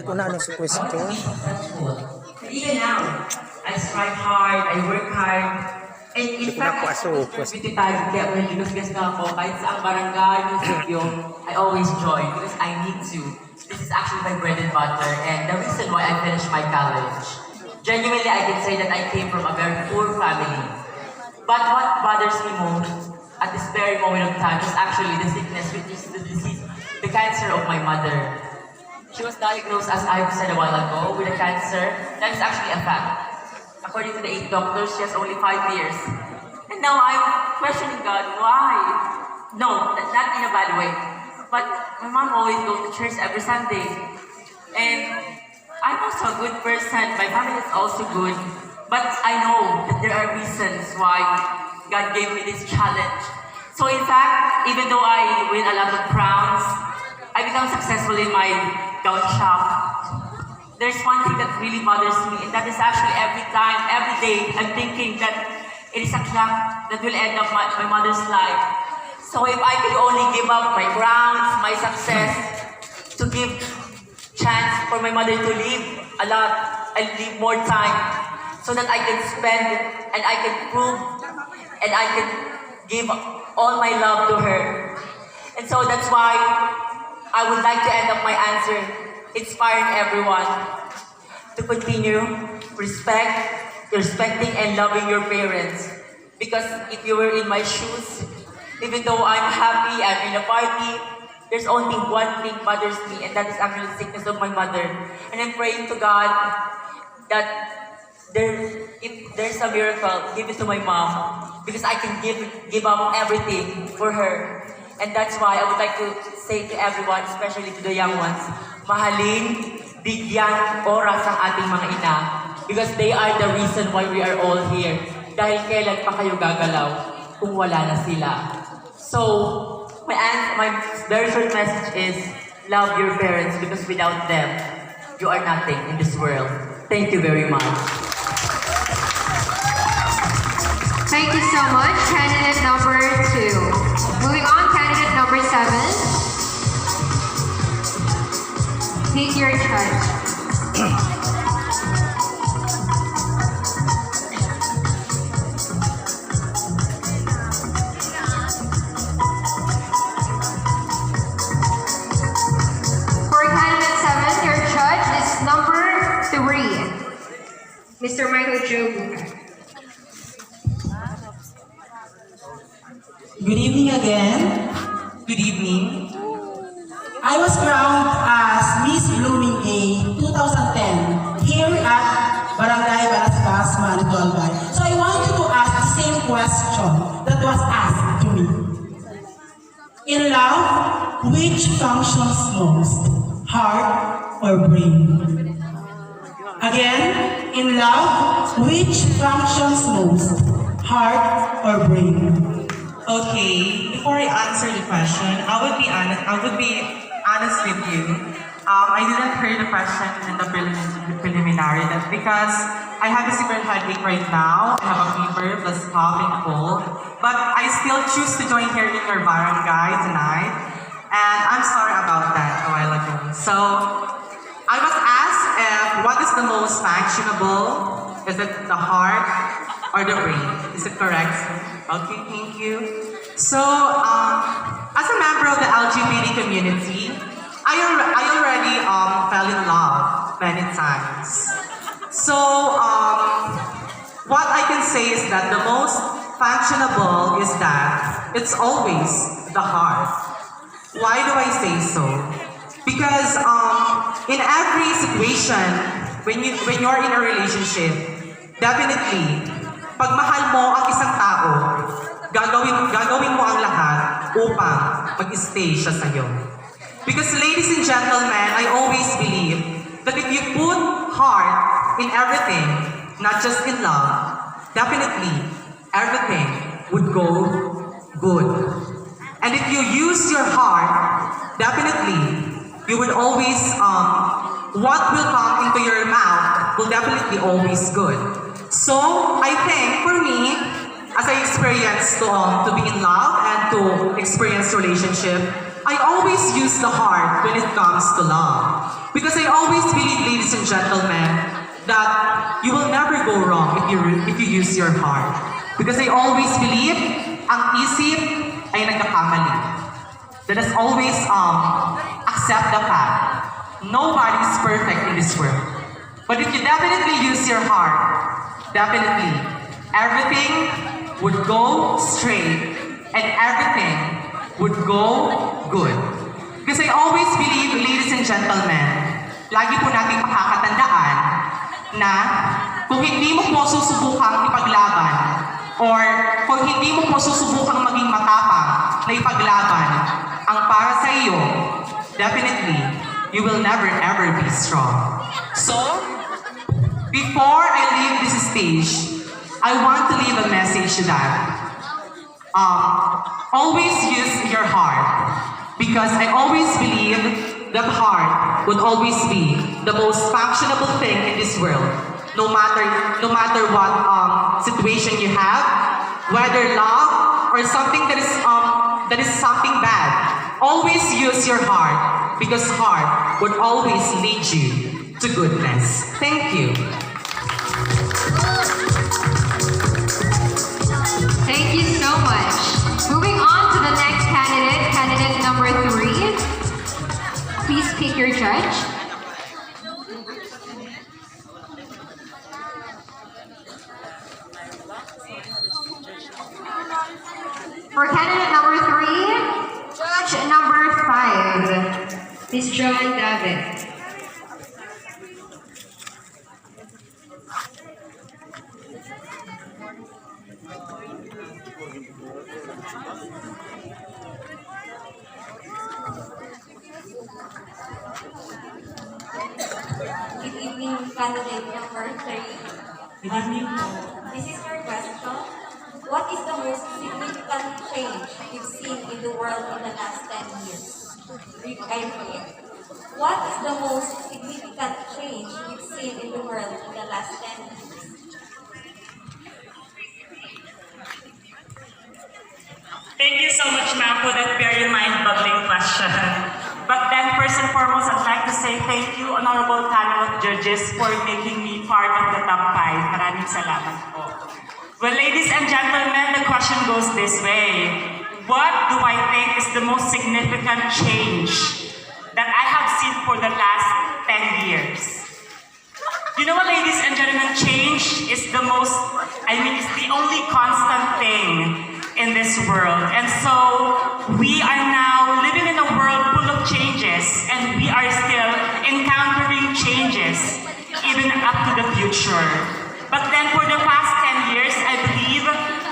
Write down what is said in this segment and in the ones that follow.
Una ano sa question? Even now, I strive hard, I work hard. And in fact, every time kaya when ginugas na ako, kahit sa ang barangay, munisipyo, I always join because I need to. This is actually my bread and butter and the reason why I finished my college. Genuinely, I can say that I came from a very poor family. But what bothers me most at this very moment of time is actually the sickness, which is the disease, the cancer of my mother. She was diagnosed, as I said a while ago, with a cancer. That is actually a fact. According to the 8 doctors, she has only 5 years. And now I'm questioning God, why? No, not in a bad way. But my mom always goes to church every Sunday. And I'm also a good person. My family is also good. But I know that there are reasons why God gave me this challenge. So in fact, even though I win a lot of crowns, I become successful in my gown shop. There's one thing that really bothers me, and that is actually every time, every day, I'm thinking that it is a clock that will end up my mother's life. So if I could only give up my crowns, my success, to give chance for my mother to live a lot and live more time, so that I can spend and I can prove and I can give all my love to her. And so that's why I would like to end up my answer inspiring everyone to continue respecting and loving your parents. Because if you were in my shoes, even though I'm happy, I'm in a party, there's only one thing bothers me, and that is actually the sickness of my mother. And I'm praying to God that if there's a miracle, give it to my mom, because I can give up everything for her. And that's why I would like to say to everyone, especially to the young ones, mahalin, bigyan oras ang ating mga ina, because they are the reason why we are all here. Dahil kailan pa kayo gagalaw kung wala na sila. So, my very short message is, love your parents, because without them, you are nothing in this world. Thank you very much. Thank you so much, candidate number 2. Moving on, candidate number 7. Take your charge. For candidate 7, your judge is number 3, Mr. Michael Joe. Good evening again. Good evening. I was crowned as Miss Blooming A 2010 here at Barangay Balasbas, Manito, Albay. So I wanted to ask the same question that was asked to me. In love, which functions most? Heart or brain? Again, in love, which functions most? Heart or brain? Okay, before I answer the question, I would be honest with you. I didn't hear the question in the preliminary. That's because I have a severe headache right now. I have a fever plus cough and cold. But I still choose to join here in your barangay tonight. And I'm sorry about that a while ago. So, I was asked if what is the most functionable? Is it the heart or the brain? Is it correct? Okay, thank you. So, as a member of the LGBT community, I already fell in love many times. So, what I can say is that the most functionable is that it's always the heart. Why do I say so? Because in every situation, when you're in a relationship, definitely, pag mahal mo ang isang tao, gagawin mo ang lahat upang mag-stay siya sa'yo. Because ladies and gentlemen, I always believe that if you put heart in everything, not just in love, definitely everything would go good. And if you use your heart, definitely you would always, what will come into your mouth will definitely always good. So, I think for me, as I experienced to be in love and to experience relationship, I always use the heart when it comes to love. Because I always believe, ladies and gentlemen, that you will never go wrong if you use your heart. Because I always believe, ang isip ay nagkakamali. Let us always accept the fact. Nobody is perfect in this world. But if you definitely use your heart, definitely, everything would go straight and everything would go good. Because I always believe, ladies and gentlemen, lagi po nating makakatandaan na kung hindi mo po susubukang ipaglaban or kung hindi mo po susubukang maging matapang na ipaglaban ang para sa iyo, definitely, you will never ever be strong. So, before I leave this stage, I want to leave a message that always use your heart, because I always believe that heart would always be the most functionable thing in this world. No matter what situation you have, whether love or something that is something bad, always use your heart, because heart would always lead you to goodness. Thank you. Thank you so much. Moving on to the next candidate number 3. Please pick your judge. For candidate number 3, judge number 5, Miss Joan David. Good evening, candidate number 3. Good evening. This is your question. What is the most significant change you've seen in the world in the last 10 years? I repeat. What is the most significant change you've seen in the world in the last 10 years? Thank you so much, ma'am, for that very mind-boggling question. But then, first and foremost, I'd like to say thank you, honorable panel of judges, for making me part of the top 5. Maraming salamat po. Well, ladies and gentlemen, the question goes this way. What do I think is the most significant change that I have seen for the last 10 years? You know what, ladies and gentlemen, change is the only constant thing in this world. And so, we are now living in a world full of changes, and we are still encountering changes, even up to the future. But then for the past 10 years, I believe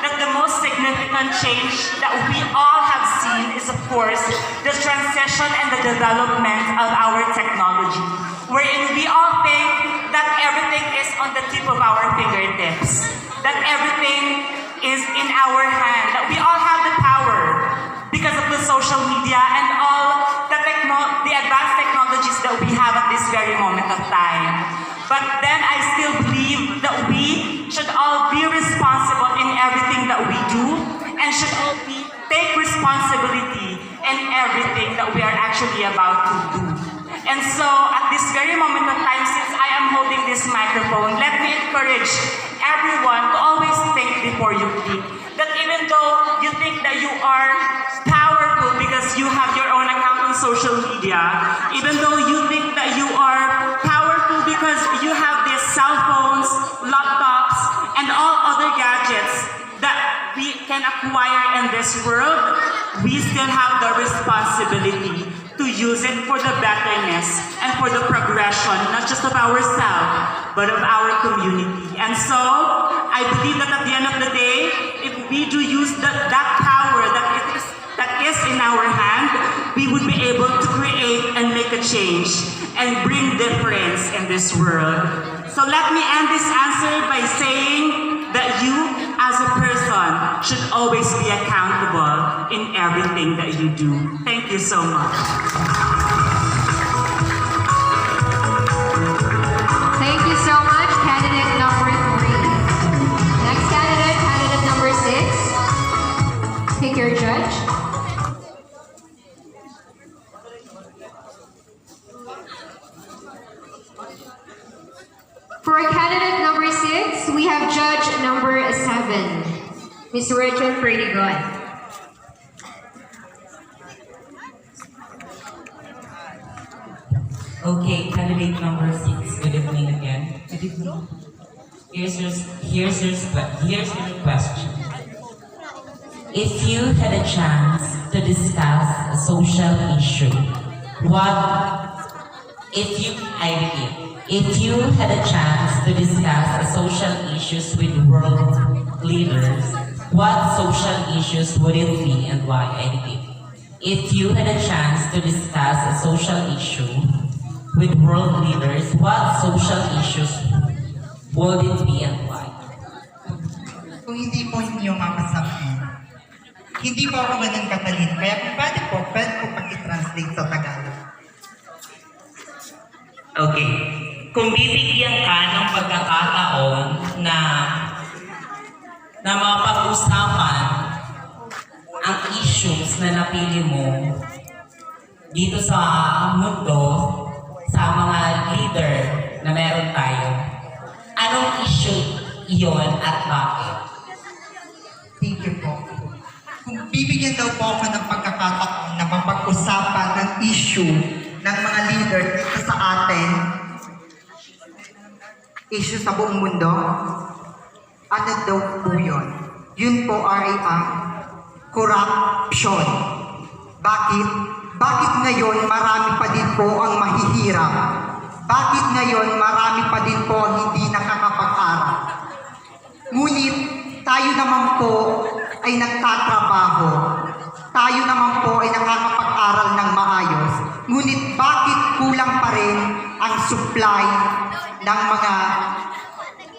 that the most significant change that we all have seen is, of course, the transition and the development of our technology, wherein we all think that everything is on the tip of our fingertips, that everything is in our hand, that we all have the power because of the social media and all the advanced technologies that we have at this very moment of time. But then I still believe that we should all be responsible in everything that we do, and should all take responsibility in everything that we are actually about to do. And so, at this very moment of time, since I am holding this microphone, let me encourage everyone to always think before you speak. That even though you think that you are powerful because you have your own account on social media, even though you think that you are powerful because you have these cell phones, laptops, and all other gadgets that we can acquire in this world, we still have the responsibility to use it for the betterness and for the progression, not just of ourselves, but of our community. And so, I believe that at the end of the day, if we do use that power that is in our hand, we would be able to create and make a change and bring difference in this world. So let me end this answer by saying that you, as a person, should always be accountable in everything that you do. Thank you so much. Thank you so much, candidate number 3. Next candidate number 6. Pick your judge. For candidate number 6, we have judge number 7, Ms. Rachel Perdigon. Okay, candidate number 6. Good evening again. Good evening. Here's your question. If you had a chance to discuss a social issue, if you had a chance to discuss social issues with world leaders, what social issues would it be and why? I repeat. If you had a chance to discuss a social issue with world leaders, what social issues would it be and why? Kung hindi po ninyo mapasabihin, hindi po ako ganun katalino. Kaya kung pwede po pag-translate sa Tagalog. Okay. Kung bibigyan ka ng pagkakataon na mapag-usapan ang issues na napili mo dito sa mundo, sa mga leader na meron tayo, anong issue iyon at bakit? Thank you po. Kung bibigyan daw po ako ng pagkakataon na mapag-usapan ng issue ng mga leader dito sa atin, issue sa buong mundo, ano daw po yun? Yun po ay ang corruption. Bakit? Bakit ngayon marami pa din po ang mahihirap? Bakit ngayon marami pa din po ang hindi nakakapag-aral? Ngunit tayo naman po ay nagtatrabaho. Tayo naman po ay nakakapag-aral ng maayos. Ngunit bakit kulang pa rin ang supply ng mga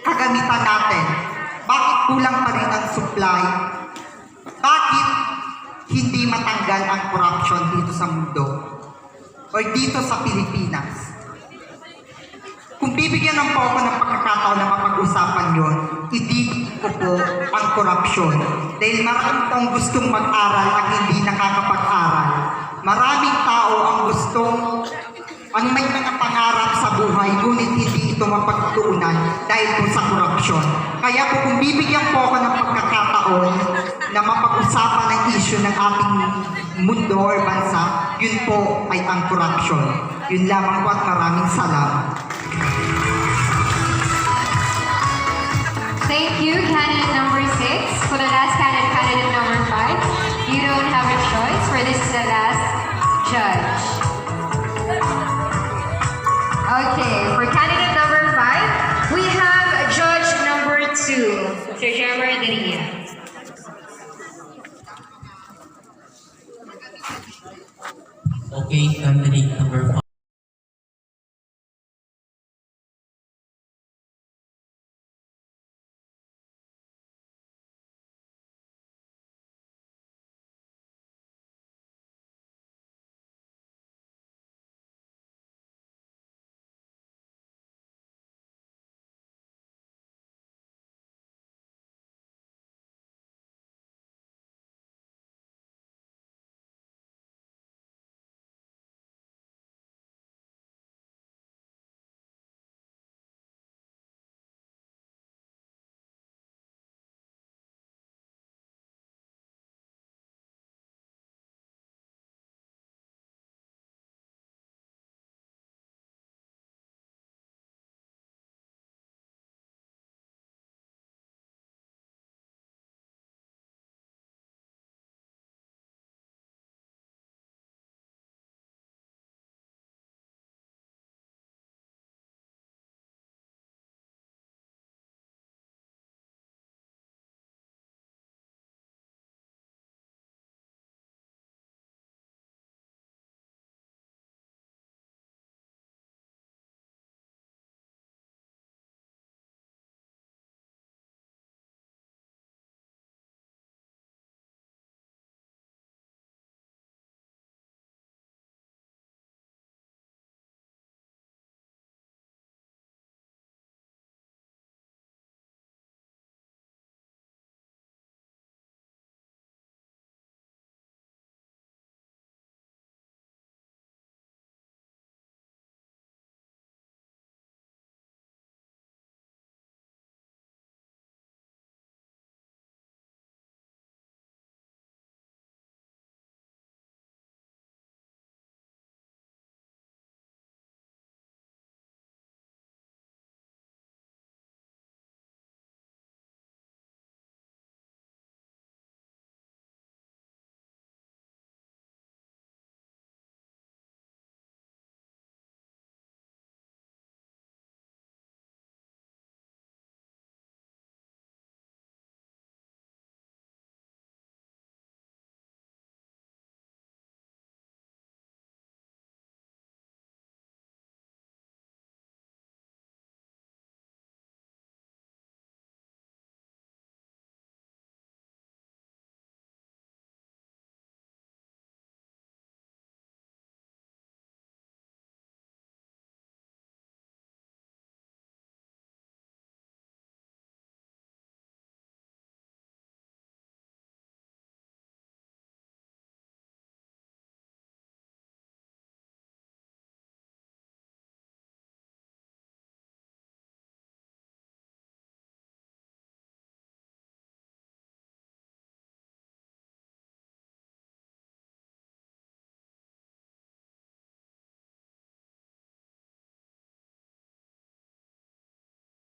kagamitan natin? Bakit kulang pa rin ang supply? Bakit hindi matanggal ang corruption dito sa mundo? O dito sa Pilipinas? Kung bibigyan ng po ako ng pagkakataon na mapag-usapan yon, hindi ko po ang korupsyon. Dahil marami pong gustong mag-aral at hindi nakakapag-aral. Maraming tao ang may mga pangarap sa buhay, ngunit hindi ito mapagtuunan dahil po sa korupsyon. Kaya po kung bibigyan po ako ng pagkakataon na mapag-usapan ang issue ng ating mundo or bansa, yun po ay ang korupsyon. Yun lamang po at maraming salamat. Thank you, candidate number 6. For the last candidate number 5, you don't have a choice, for this is the last judge. Okay, for candidate number 5, we have judge number 2, Sir Jeremy Deria. Okay, candidate number 5.